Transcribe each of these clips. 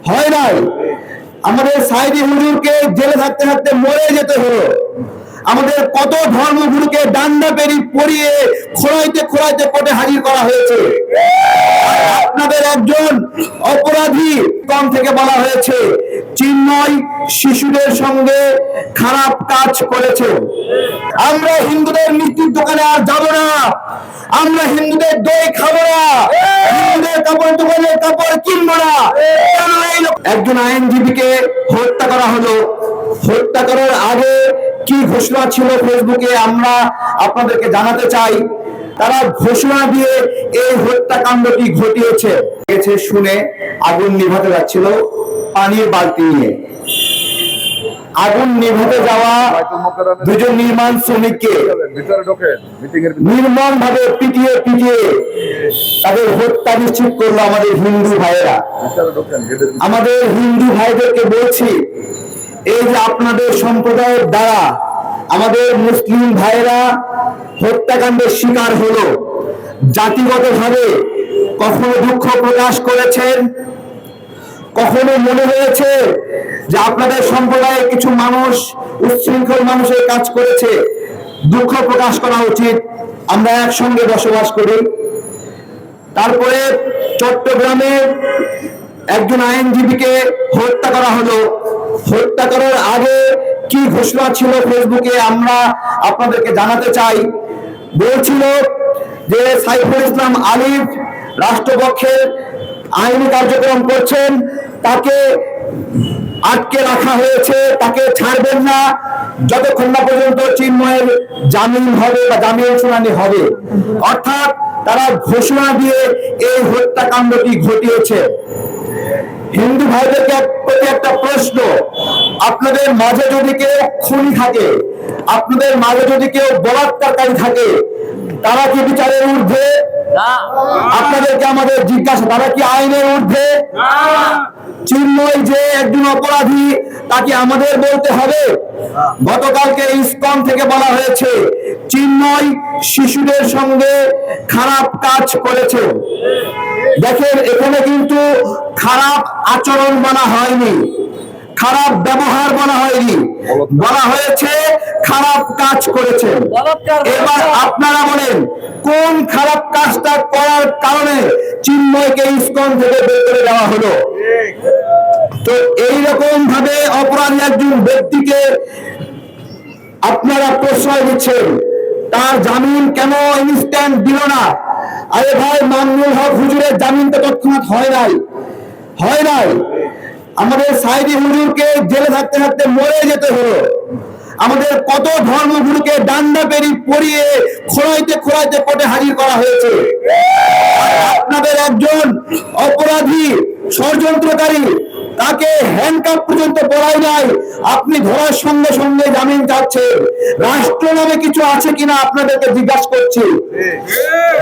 হয় নাই। আমাদের সাইদি হুজুরকে জেলে থাকতে থাকতে মরে যেতে হলো। আমাদের কত ধর্মগুরুকে ডান্ডা বেরি পরিয়ে খোঁড়াইতে খোঁড়াইতে কোর্টে হাজির করা হয়েছে। আপনাদের একজন অপরাধী কম থেকে বলা হয়েছে চিন্ময় শিশুদের সঙ্গে খারাপ কাজ করেছে। আমরা হিন্দুদের মিষ্টির দোকানে আর যাব না, আমরা হিন্দুদের দই খাবো না, হিন্দুদের কাপড় দোকানে কাপড় কিনবো না। একজন আইনজীবীকে হত্যা করা হলো। হত্যা করার আগে কি ঘোষণা ছিল ফেসবুকে আমরা আপনাদেরকে জানাতে চাই। তারা ঘোষণা দিয়ে এই হত্যাকাণ্ডটি ঘটিয়েছে। শুনে আগুন নিভাতে যাচ্ছিল পানির বালতি নিয়ে। আগুন নিভাতে যাওয়া দুজন নির্মাণ শ্রমিককে নির্মম ভাবে পিটিয়ে পিটিয়ে তাদের হত্যা নিশ্চিত করলো আমাদের হিন্দু ভাইয়েরা। আমাদের হিন্দু ভাইদেরকে বলছি, এই যে আপনাদের সম্প্রদায়ের দ্বারা আমাদের মুসলিম ভাইয়েরা হত্যাকাণ্ডের শিকার হলো, জাতিগতভাবে কখনো দুঃখ প্রকাশ করেছেন? কখনো মনে হয়েছে যে আপনাদের সম্প্রদায়ের কিছু মানুষ উচ্ছৃঙ্খল মানুষের কাজ করেছে, দুঃখ প্রকাশ করা উচিত? আমরা একসঙ্গে বসবাস করি। তারপরে চট্টগ্রামে একজন আইনজীবীকে হত্যা করা হলো। হত্যা করার আগে কি ঘোষণা ছিল ফেসবুকে আমরা আপনাদেরকে জানাতে চাই। বলছিল যে সাইফুল ইসলাম আলিফ রাষ্ট্রপক্ষের আইনি কার্যক্রম করছেন, তাকে আটকে রাখা হয়েছে, তাকে ছাড়বেন না যতক্ষণ না পর্যন্ত চিন্ময়ের জামিন হবে বা জামিন শুনানি হবে। অর্থাৎ তারা ঘোষণা দিয়ে এই হত্যাকাণ্ডটি ঘটিয়েছে। হিন্দু ভাইদেরকে প্রতি একটা প্রশ্ন, আপনাদের মাঝে যদি কেউ খুনি থাকে, আপনাদের মাঝে যদি কেউ বলাৎকারী থাকে, তারা কি বিচারের ঊর্ধ্বে? আপনাদেরকে আমাদের জিজ্ঞাসা, তারা কি আইনের ঊর্ধ্বে? চিন্ময় যে একজন অপরাধী তাকে আমাদের বলতে হবে? গতকালকে ইসকন থেকে বলা হয়েছে চিন্ময় শিশুদের সঙ্গে খারাপ কাজ করেছে। দেখেন, এখানে কিন্তু খারাপ আচরণ বলা হয়নি, খারাপ ব্যবহার বলা হয়নি, বলা হয়েছে খারাপ কাজ করেছেন। এবার আপনারা বলেন কোন খারাপ কাজটা করার কারণে চিন্ময়কে ইসকন থেকে বের করে দেওয়া হলো? তো এইরকম ভাবে অপরাধী একজন ব্যক্তিকে আপনারা প্রশ্রয় দিচ্ছেন, তার জামিন কেন ইনস্ট্যান্ট দিল না? আরে ভাই, মামুনুল হক হুজুরের জামিন তো তৎক্ষণাৎ হয় নাই। আমাদের সাইদি হুজুরকে জেলে থাকতে থাকতে মরে যেতে হলো। আমাদের কত ধর্মগুরুকে ডান্ডা বেরি পরিয়ে খোঁড়াইতে খোঁড়াইতে কোর্টে হাজির করা হয়েছে। আপনাদের একজন অপরাধী ষড়যন্ত্রকারী, তাকে হ্যান্ডকাপ পর্যন্ত পড়াই নাই, আপনি ধরার সঙ্গে সঙ্গে জামিন চাচ্ছেন। রাষ্ট্র নামে কিছু আছে কিনা আপনাদেরকে জিজ্ঞাসা করছি,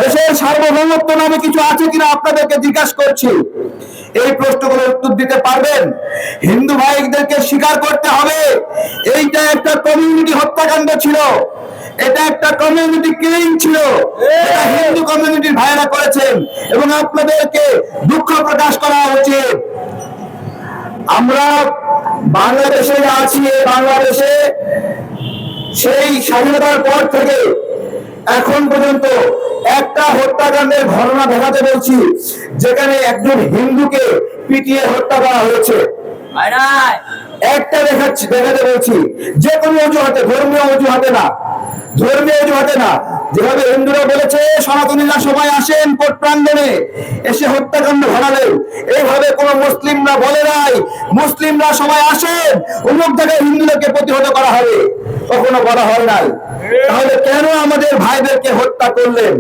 দেশের সার্বভৌমত্ব নামে কিছু আছে কিনা আপনাদেরকে জিজ্ঞাসা করছি। এই প্রশ্নগুলোর উত্তর দিতে পারবেন? হিন্দু ভাইদেরকে স্বীকার করতে হবে এইটা একটা কমিউনিটি হত্যাকাণ্ড ছিল, এটা একটা কমিউনিটি কিলিং ছিল, এটা হিন্দু কমিউনিটির ভাইরা করেছেন এবং আপনাদেরকে দুঃখ প্রকাশ করা উচিত। আমরা বাংলাদেশে আছি, বাংলাদেশে সেই স্বাধীনতার পর থেকে এখন পর্যন্ত একটা হত্যাকাণ্ডের ঘটনা দেখাতে বলছি যেখানে একজন হিন্দুকে পিটিয়ে হত্যা করা হয়েছে। একটা দেখাতে বলছি, যে কোনো অজুহাতে, ধর্মীয় অজুহাতে না। যেভাবে হিন্দুরা বলেছে সনাতনীরা সবাই আসেন কোর্ট প্রাঙ্গণে, এসে হত্যাকাণ্ড ঘটালেন, এইভাবে কোন মুসলিমরা বলে নাই মুসলিমরা সবাই আসেন অমুক জায়গায় হিন্দুদেরকে প্রতিহত করা হবে, কখনো বলা হয় নাই। তাহলে কেন আমাদের ভাইদেরকে হত্যা করলেন?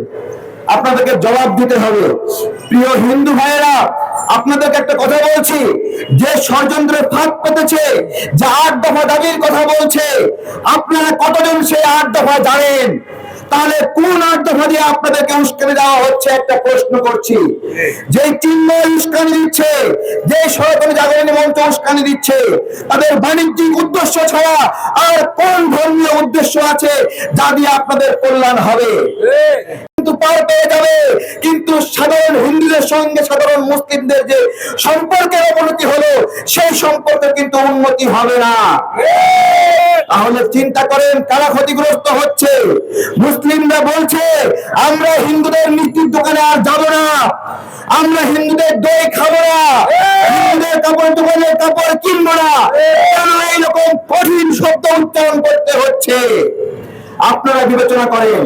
আপনাদেরকে জবাব দিতে হবে। প্রিয় হিন্দু ভাইয়েরা, আপনাদেরকে একটা কথা বলছি, যে ষড়যন্ত্রের ফাঁদ পেতেছে, যে ৮ দফা দাবির কথা বলছে, আপনারা কতজন সেই ৮ দফা জানেন? তাহলে কোন ৮ দফা দিয়ে আপনাদেরকে উস্কানি দেওয়া হচ্ছে? একটা প্রশ্ন করছি। যে চিন্ময় উস্কানি দিচ্ছে, যে সনাতনী জাগরণী মঞ্চ উস্কানি দিচ্ছে, তাদের বাণিজ্যিক উদ্দেশ্য ছাড়া আর কোন ধর্মীয় উদ্দেশ্য আছে যা দিয়ে আপনাদের কল্যাণ হবে? কিন্তু পার পেয়ে যাবে, কিন্তু সাধারণ হিন্দুদের সঙ্গে সাধারণ মুসলিমদের যে সম্পর্কের অবনতি হলো সেই সম্পর্কে কিন্তু উন্নতি হবে না। তাহলে চিন্তা করেন কারা ক্ষতিগ্রস্ত হচ্ছে। মুসলিমরা বলছে আমরা হিন্দুদের মিষ্টির দোকানে আর যাব না, আমরা হিন্দুদের দই খাবো না, হিন্দুদের কাপড় দোকানে কাপড় কিনবো না। কেন এইরকম কঠিন শব্দ উচ্চারণ করতে হচ্ছে আপনারা বিবেচনা করেন।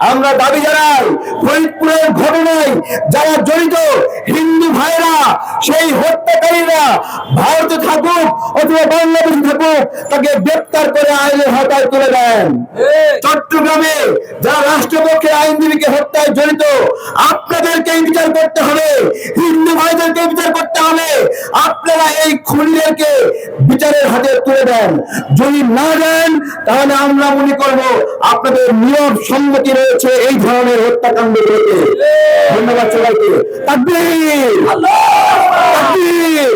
আমরা দাবি জানাই ফরিদপুরের ঘটনায় যারা জড়িত হিন্দু ভাইরা, সেই হত্যাকারীরা ভারতে থাকুক অথবা বাংলাদেশে থাকুক, তাকে গ্রেপ্তার করে আইনের আওতায় তুলে দেন। চট্টগ্রামে যারা রাষ্ট্রপক্ষের আইনজীবীকে হত্যায় জড়িত, আপনাদেরকে বিচার করতে হবে, হিন্দু ভাইদেরকে বিচার করতে হবে। আপনারা এই খুনিদেরকে বিচারের হাতে তুলে দেন। যদি না দেন তাহলে আমরা মনে করব আপনাদের নিয়ম সম্মতি রয়েছে এই ধরনের হত্যাকাণ্ড গুলোতে। ধন্যবাদ সবাইকে। তাকবীর, তাকবীর,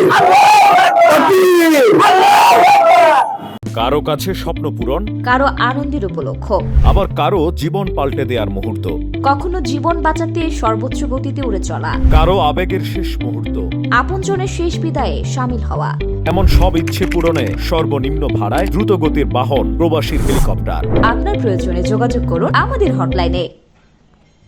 তাকবীর। কারো কাছে স্বপ্ন পূরণ, কারো আনন্দের উপলক্ষ, আবার কারো জীবন পাল্টে দেওয়ার মুহূর্ত, কখনো জীবন বাঁচাতে সর্বোচ্চ গতিতে উড়ে চলা, কারো আবেগের শেষ মুহূর্ত, আপনজনের শেষ বিদায়ে শামিল হওয়া। এমন সব ইচ্ছে পূরণে সর্বনিম্ন ভাড়ায় দ্রুত গতির বাহন প্রবাসী হেলিকপ্টার। আপনার প্রয়োজনে যোগাযোগ করুন আমাদের হটলাইনে।